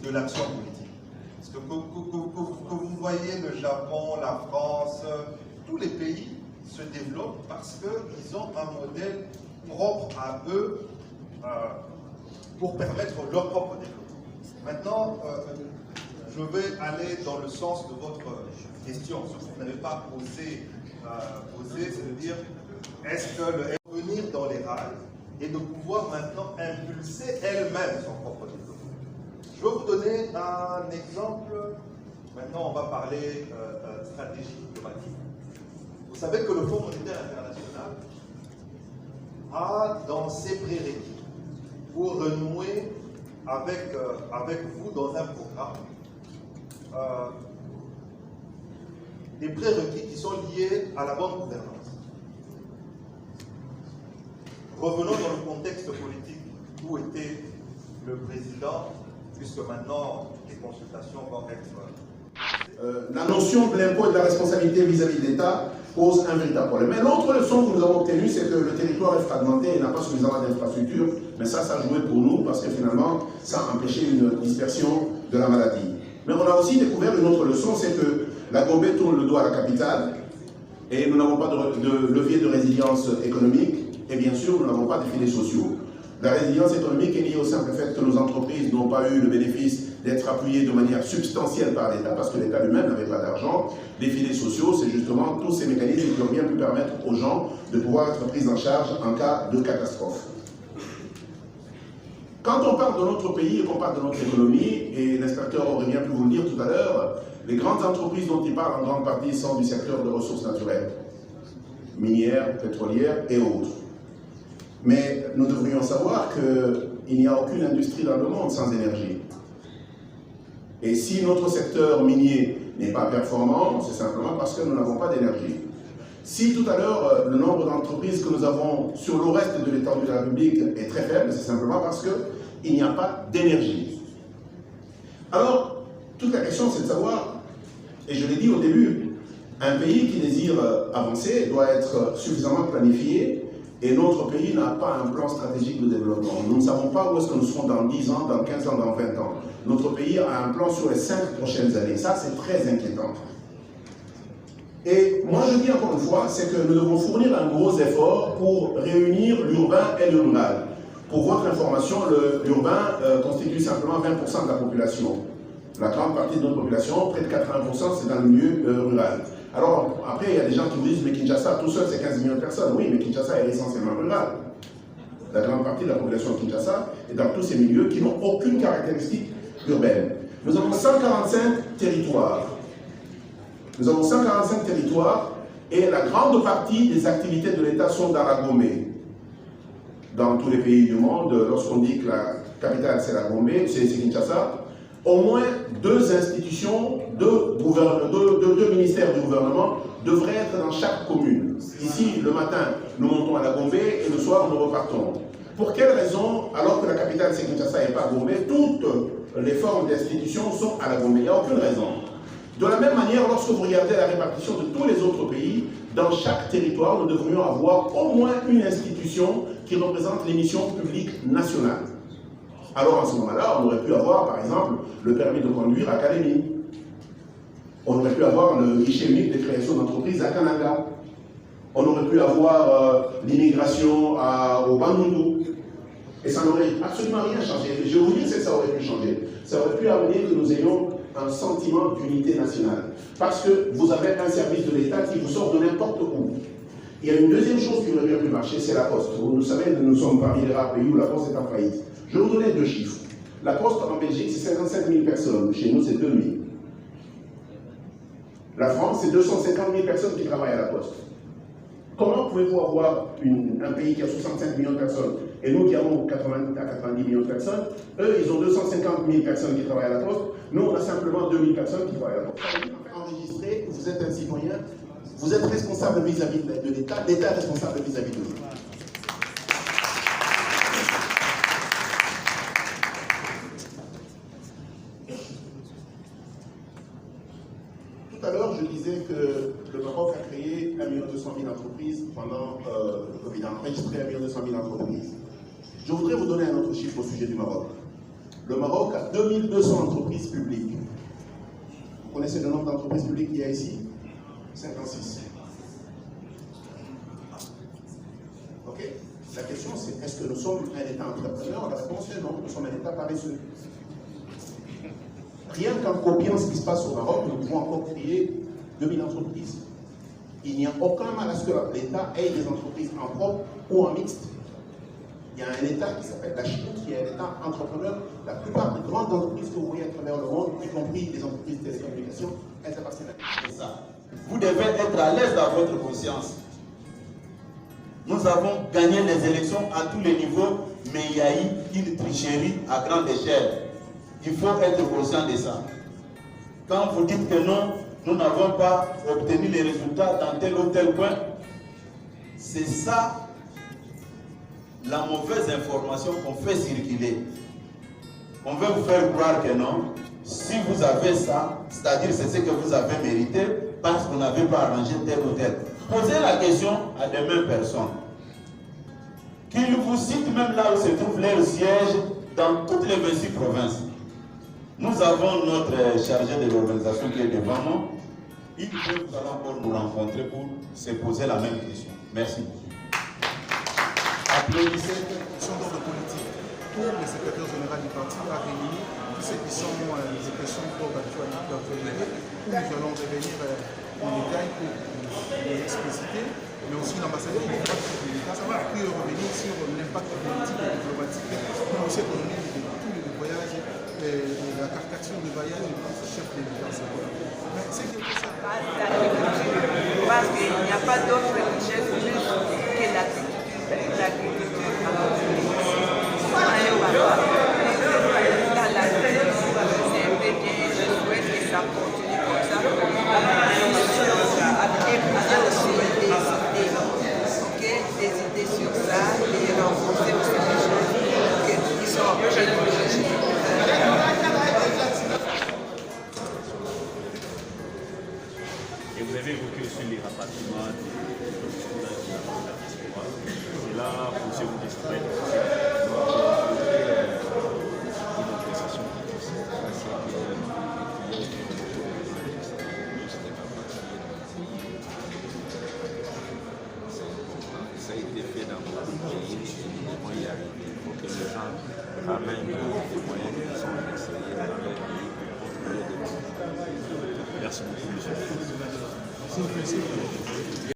de l'action politique. Parce que vous voyez le Japon, la France, tous les pays se développent parce qu'ils ont un modèle propre à eux pour permettre leur propre développement. Maintenant, je vais aller dans le sens de votre question, ce que vous n'avez pas posé, c'est de dire, est-ce que venir dans les rails et de pouvoir maintenant impulser elle-même son propre développement. Je vais vous donner un exemple. Maintenant, on va parler stratégie diplomatique. Vous savez que le Fonds monétaire international a dans ses prérequis pour renouer avec vous dans un programme des prérequis qui sont liés à la bonne gouvernance. Revenons dans le contexte politique où était le président, puisque maintenant les consultations vont être... La notion de l'impôt et de la responsabilité vis-à-vis de l'État pose un véritable problème. Mais l'autre leçon que nous avons obtenue, c'est que le territoire est fragmenté et n'a pas suffisamment d'infrastructures. Mais ça a joué pour nous parce que finalement, ça a empêché une dispersion de la maladie. Mais on a aussi découvert une autre leçon, c'est que la Gambie tourne le dos à la capitale et nous n'avons pas de levier de résilience économique. Et bien sûr, nous n'avons pas de filets sociaux. La résilience économique est liée au simple fait que nos entreprises n'ont pas eu le bénéfice d'être appuyées de manière substantielle par l'État, parce que l'État lui-même n'avait pas d'argent. Les filets sociaux, c'est justement tous ces mécanismes qui ont bien pu permettre aux gens de pouvoir être pris en charge en cas de catastrophe. Quand on parle de notre pays et qu'on parle de notre économie, et l'inspecteur aurait bien pu vous le dire tout à l'heure, les grandes entreprises dont il parle en grande partie sont du secteur de ressources naturelles, minières, pétrolières et autres. Mais nous devrions savoir qu'il n'y a aucune industrie dans le monde sans énergie. Et si notre secteur minier n'est pas performant, c'est simplement parce que nous n'avons pas d'énergie. Si tout à l'heure, le nombre d'entreprises que nous avons sur le reste de l'étendue de la République est très faible, c'est simplement parce qu'il n'y a pas d'énergie. Alors, toute la question, c'est de savoir, et je l'ai dit au début, un pays qui désire avancer doit être suffisamment planifié. Et notre pays n'a pas un plan stratégique de développement. Nous ne savons pas où est-ce que nous serons dans 10 ans, dans 15 ans, dans 20 ans. Notre pays a un plan sur les 5 prochaines années. Ça, c'est très inquiétant. Et moi, je dis encore une fois, c'est que nous devons fournir un gros effort pour réunir l'urbain et le rural. Pour votre information, l'urbain constitue simplement 20% de la population. La grande partie de notre population, près de 80%, c'est dans le milieu rural. Alors, après, il y a des gens qui vous disent, mais Kinshasa, tout seul, c'est 15 millions de personnes. Oui, mais Kinshasa est essentiellement rural. La grande partie de la population de Kinshasa est dans tous ces milieux qui n'ont aucune caractéristique urbaine. Nous avons 145 territoires. Nous avons 145 territoires et la grande partie des activités de l'État sont dans la Gombe. Dans tous les pays du monde, lorsqu'on dit que la capitale c'est la Gombe, c'est Kinshasa, au moins 2 institutions, 2 ministères du gouvernement devraient être dans chaque commune. Ici, le matin, nous montons à la Gombe et le soir, nous repartons. Pour quelle raison, alors que la capitale c'est Kinshasa et pas Gombe, toutes les formes d'institutions sont à la Gombe? Il n'y a aucune raison. De la même manière, lorsque vous regardez la répartition de tous les autres pays, dans chaque territoire, nous devrions avoir au moins une institution qui représente les missions publiques nationales. Alors, à ce moment-là, on aurait pu avoir, par exemple, le permis de conduire à Kalemi. On aurait pu avoir le guichet unique de création d'entreprise à Kananga. On aurait pu avoir l'immigration au Bandundu. Et ça n'aurait absolument rien changé. Je vous dis que ça aurait pu changer. Ça aurait pu amener que nous ayons un sentiment d'unité nationale. Parce que vous avez un service de l'État qui vous sort de n'importe où. Il y a une deuxième chose qui aurait bien pu marcher, c'est la Poste. Vous savez, nous sommes parmi les rares pays où la Poste est en faillite. Je vais vous donner 2 chiffres. La Poste en Belgique, c'est 55 000 personnes. Chez nous, c'est 2 000. La France, c'est 250 000 personnes qui travaillent à la Poste. Comment pouvez-vous avoir un pays qui a 65 millions de personnes et nous qui avons 80 à 90 millions de personnes? Eux, ils ont 250 000 personnes qui travaillent à la Poste. Nous, on a simplement 2 000 personnes qui travaillent à la Poste. Enregistré, vous êtes un citoyen, vous êtes responsable vis-à-vis de l'État, l'État est responsable vis-à-vis de vous. Tout à l'heure, je disais que le Maroc a créé 1 200 000 entreprises pendant le Covid, a enregistré 1 200 000 entreprises. Je voudrais vous donner un autre chiffre au sujet du Maroc. Le Maroc a 2200 entreprises publiques. Vous connaissez le nombre d'entreprises publiques qu'il y a ici? 56. Ok? La question c'est, est-ce que nous sommes un État entrepreneur? La réponse est non, nous sommes un État paresseux. Rien qu'en copiant ce qui se passe au Maroc, nous pouvons encore créer 2000 entreprises. Il n'y a aucun mal à ce que l'État ait des entreprises en propre ou en mixte. Il y a un État qui s'appelle la Chine, qui est un État entrepreneur. La plupart des grandes entreprises que vous voyez à travers le monde, y compris les entreprises de télécommunications, elles appartiennent à la Chine. Vous devez être à l'aise dans votre conscience. Nous avons gagné les élections à tous les niveaux, mais il y a eu une tricherie à grande échelle. Il faut être conscient de ça. Quand vous dites que non, nous n'avons pas obtenu les résultats dans tel ou tel point, c'est ça la mauvaise information qu'on fait circuler. On veut vous faire croire que non. Si vous avez ça, c'est-à-dire c'est ce que vous avez mérité parce qu'on n'avait pas arrangé tel ou tel. Posez la question à des mêmes personnes. Qu'ils vous citent même là où se trouve leur siège dans toutes les 26 provinces. Nous avons notre chargé de l'organisation qui est devant nous. Il faut nous allons encore nous rencontrer pour se poser la même question. Merci beaucoup. Applaudissez. Question d'ordre politique. Pour le secrétaire général du parti a réuni tous ceux qui sont des questions d'actualité, où nous allons revenir en détail pour les expliciter, mais aussi l'ambassadeur du droit de l'État, ça va plus revenir sur l'impact politique et diplomatique, mais aussi économique de tous les voyages, la captation de voyage du chef de l'État. Mais c'est quelque chose. Parce qu'il n'y a pas d'autre richesse plus que l'agriculture. C'est un peu bien, je souhaite que ça continue comme ça. Et des idées sur ça, et rencontrer aussi des gens qui sont et vous avez évoqué aussi les rapatriements des productions de la diaspora. Et là, pour ceux qui travaillent, une appréciation ça a été fait dans beaucoup de pays et nous devons y arriver. Il faut que les gens ramènent les moyens qui sont essayés dans leur pays pour contrôler des pays. Merci beaucoup, monsieur.